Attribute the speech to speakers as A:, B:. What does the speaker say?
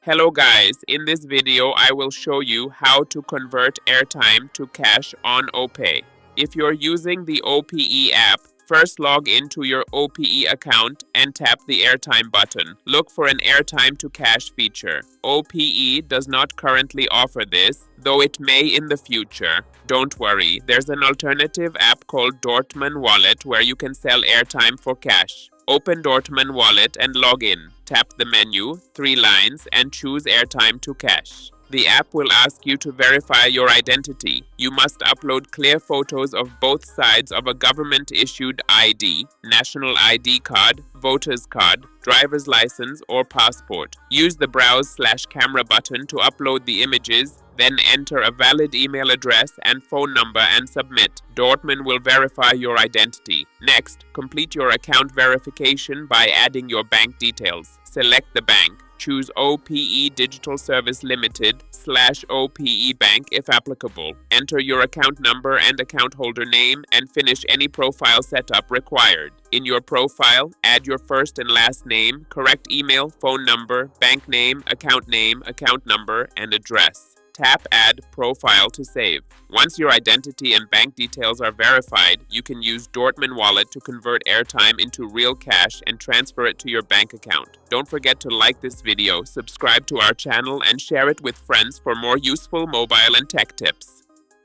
A: Hello guys, in this video I will show you how to convert airtime to cash on Opay. If you're using the Opay app, first log into your Opay account and tap the airtime button. Look for an airtime to cash feature. Opay does not currently offer this, though it may in the future. Don't worry, there's an alternative app called Dortmund Wallet where you can sell airtime for cash. Open Dortmund Wallet and log in. Tap the menu, 3 lines, and choose Airtime to Cash. The app will ask you to verify your identity. You must upload clear photos of both sides of a government-issued ID, national ID card, voter's card, driver's license, or passport. Use the Browse/Camera button to upload the images, then enter a valid email address and phone number and submit. Dortmund will verify your identity. Next, complete your account verification by adding your bank details. Select the bank. Choose OPE Digital Service Limited /OPE Bank if applicable. Enter your account number and account holder name and finish any profile setup required. In your profile, add your first and last name, correct email, phone number, bank name, account number, and address. Tap Add Profile to save. Once your identity and bank details are verified, you can use Dortmund Wallet to convert airtime into real cash and transfer it to your bank account. Don't forget to like this video, subscribe to our channel, and share it with friends for more useful mobile and tech tips.